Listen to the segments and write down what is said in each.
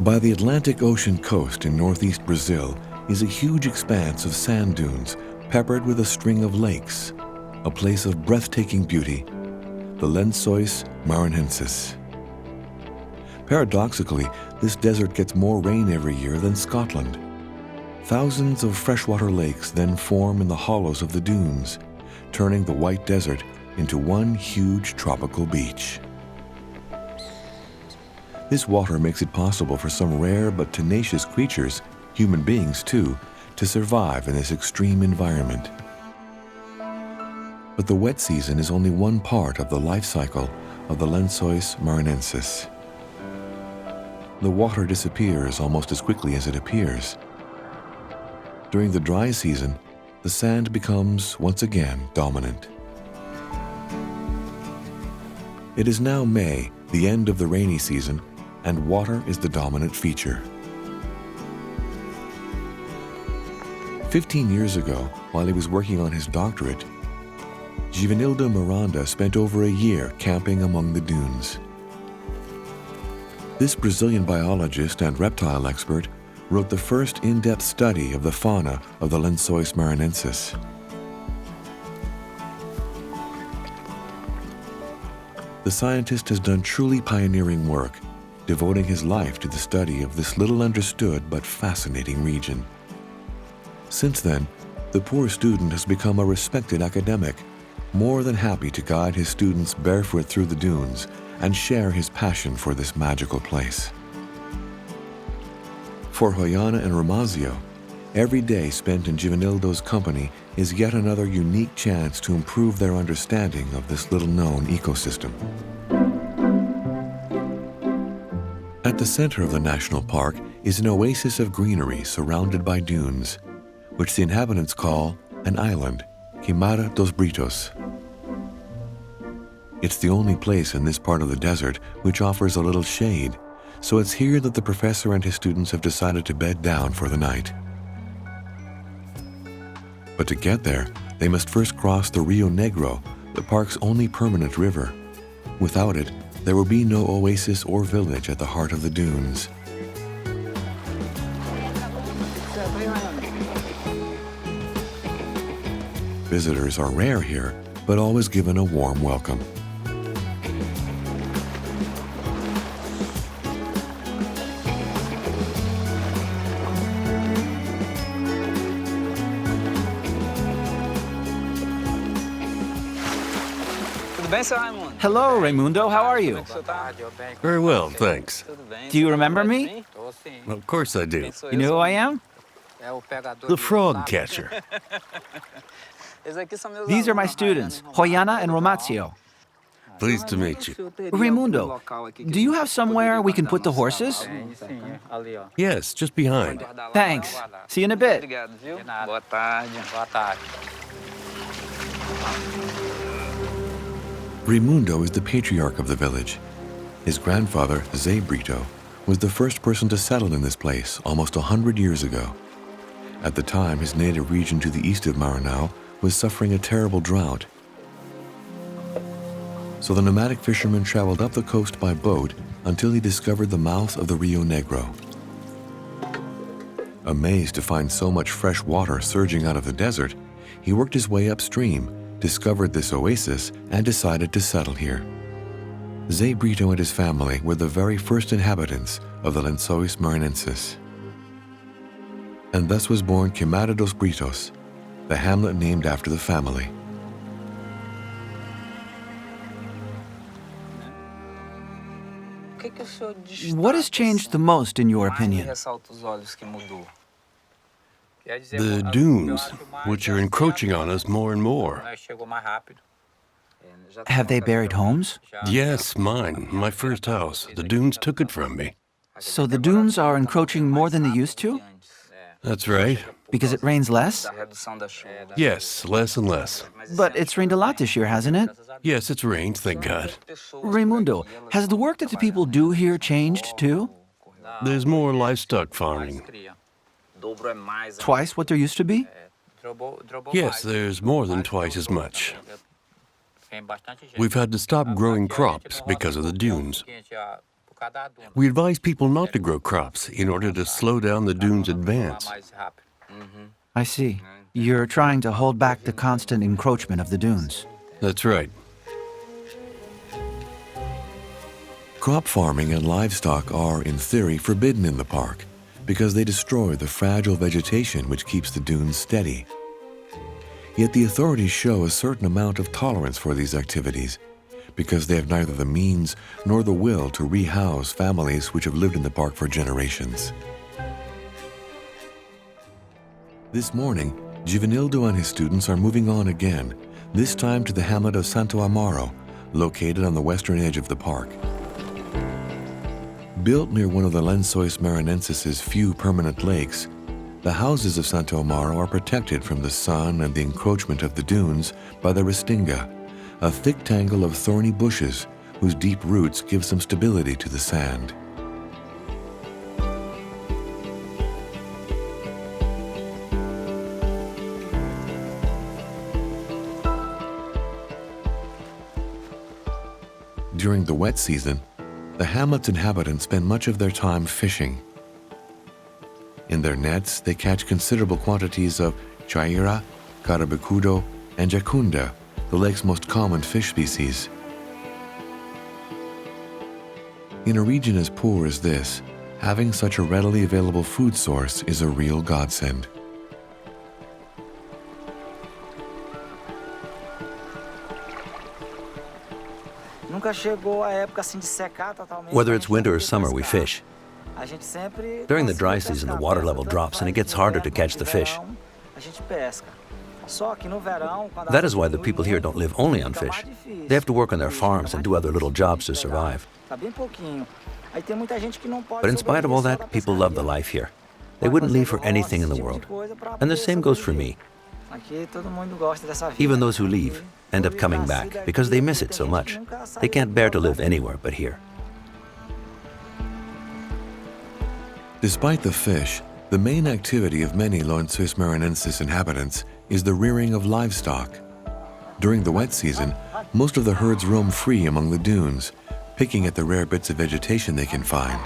By the Atlantic Ocean coast in northeast Brazil is a huge expanse of sand dunes peppered with a string of lakes, a place of breathtaking beauty, the Lençóis Maranhenses. Paradoxically, this desert gets more rain every year than Scotland. Thousands of freshwater lakes then form in the hollows of the dunes, turning the white desert into one huge tropical beach. This water makes it possible for some rare but tenacious creatures, human beings too, to survive in this extreme environment. But the wet season is only one part of the life cycle of the Lençóis Maranhenses. The water disappears almost as quickly as it appears. During the dry season, the sand becomes once again dominant. It is now May, the end of the rainy season, and water is the dominant feature. 15 years ago, while he was working on his doctorate, Givanildo Miranda spent over a year camping among the dunes. This Brazilian biologist and reptile expert wrote the first in-depth study of the fauna of the Lençóis Maranhenses. The scientist has done truly pioneering work, devoting his life to the study of this little understood but fascinating region. Since then, the poor student has become a respected academic, more than happy to guide his students barefoot through the dunes and share his passion for this magical place. For Joana and Romazio, every day spent in Givanildo's company is yet another unique chance to improve their understanding of this little-known ecosystem. At the center of the national park is an oasis of greenery surrounded by dunes, which the inhabitants call an island, Queimada dos Britos. It's the only place in this part of the desert which offers a little shade, so it's here that the professor and his students have decided to bed down for the night. But to get there, they must first cross the Rio Negro, the park's only permanent river. Without it, there will be no oasis or village at the heart of the dunes. Visitors are rare here, but always given a warm welcome. Hello, Raimundo. How are you? Very well, thanks. Do you remember me? Of course I do. You know who I am? The frog catcher. These are my students, Joana and Romazio. Pleased to meet you. Raimundo, do you have somewhere we can put the horses? Yes, just behind. Thanks. See you in a bit. Raimundo is the patriarch of the village. His grandfather, Zé Brito, was the first person to settle in this place almost 100 years ago. At the time, his native region to the east of Maranhão was suffering a terrible drought. So the nomadic fisherman traveled up the coast by boat until he discovered the mouth of the Rio Negro. Amazed to find so much fresh water surging out of the desert, he worked his way upstream, discovered this oasis, and decided to settle here. Zé Brito and his family were the very first inhabitants of the Lençóis Maranhenses. And thus was born Queimada dos Britos, the hamlet named after the family. What has changed the most in your opinion? The dunes, which are encroaching on us more and more. Have they buried homes? Yes, mine, my first house. The dunes took it from me. So the dunes are encroaching more than they used to? That's right. Because it rains less? Yes, less and less. But it's rained a lot this year, hasn't it? Yes, it's rained, thank God. Raimundo, has the work that the people do here changed too? There's more livestock farming. Twice what there used to be? Yes, there's more than twice as much. We've had to stop growing crops because of the dunes. We advise people not to grow crops in order to slow down the dunes' advance. I see. You're trying to hold back the constant encroachment of the dunes. That's right. Crop farming and livestock are, in theory, forbidden in the park because they destroy the fragile vegetation which keeps the dunes steady. Yet the authorities show a certain amount of tolerance for these activities because they have neither the means nor the will to rehouse families which have lived in the park for generations. This morning, Givanildo and his students are moving on again, this time to the hamlet of Santo Amaro, located on the western edge of the park. Built near one of the Lençóis Maranhenses' few permanent lakes, the houses of Santo Amaro are protected from the sun and the encroachment of the dunes by the restinga, a thick tangle of thorny bushes whose deep roots give some stability to the sand. During the wet season, the hamlet's inhabitants spend much of their time fishing. In their nets, they catch considerable quantities of chaira, carabicudo, and jacunda, the lake's most common fish species. In a region as poor as this, having such a readily available food source is a real godsend. Whether it's winter or summer, we fish. During the dry season, the water level drops and it gets harder to catch the fish. That is why the people here don't live only on fish. They have to work on their farms and do other little jobs to survive. But in spite of all that, people love the life here. They wouldn't leave for anything in the world. And the same goes for me. Even those who leave end up coming back because they miss it so much. They can't bear to live anywhere but here. Despite the fish, the main activity of many Lençóis Maranhenses inhabitants is the rearing of livestock. During the wet season, most of the herds roam free among the dunes, picking at the rare bits of vegetation they can find.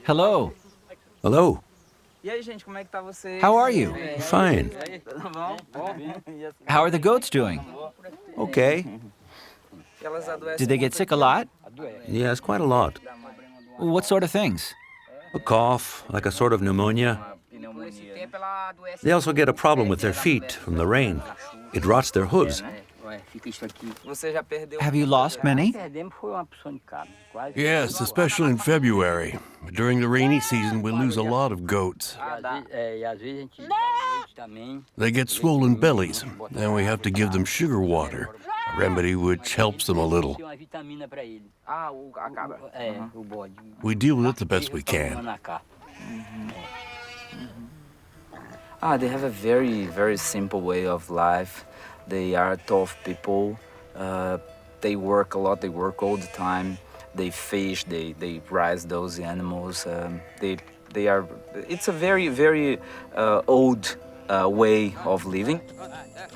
Hello. Hello. How are you? Fine. How are the goats doing? Okay. Did they get sick a lot? Yes, quite a lot. What sort of things? A cough, like a sort of pneumonia. They also get a problem with their feet from the rain. It rots their hooves. Have you lost many? Yes, especially in February. During the rainy season, we lose a lot of goats. They get swollen bellies, and we have to give them sugar water, a remedy which helps them a little. We deal with it the best we can. They have a very, very simple way of life. They are tough people. They work a lot. They work all the time. They fish. They raise those animals. They are. It's a very, very old way of living,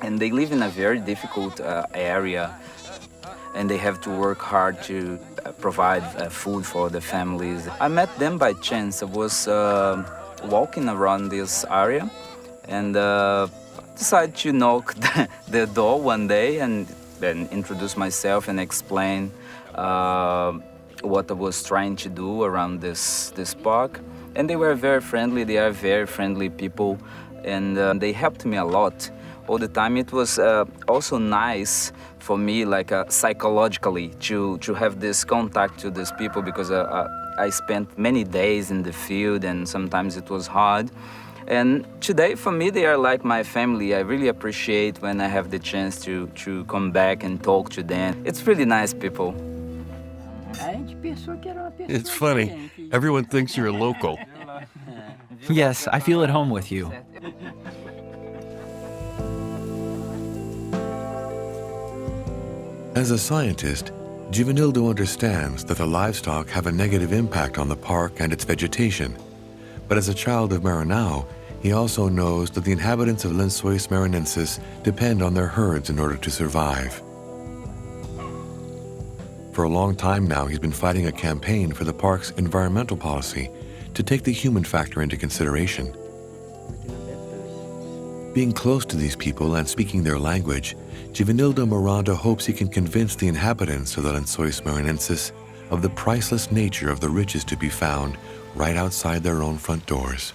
and they live in a very difficult area, and they have to work hard to provide food for the families. I met them by chance. I was walking around this area, and decided to knock the door one day and then introduce myself and explain what I was trying to do around this park. And they were very friendly. They are very friendly people, and they helped me a lot all the time. It was also nice for me, like psychologically, to have this contact to these people, because I spent many days in the field, and sometimes it was hard. And today, for me, they are like my family. I really appreciate when I have the chance to come back and talk to them. It's really nice people. It's funny. Everyone thinks you're a local. Yes, I feel at home with you. As a scientist, Givanildo understands that the livestock have a negative impact on the park and its vegetation. But as a child of Maranhão, he also knows that the inhabitants of Lençóis Maranhenses depend on their herds in order to survive. For a long time now, he's been fighting a campaign for the park's environmental policy to take the human factor into consideration. Being close to these people and speaking their language, Givanildo Miranda hopes he can convince the inhabitants of the Lençóis Maranhenses of the priceless nature of the riches to be found right outside their own front doors.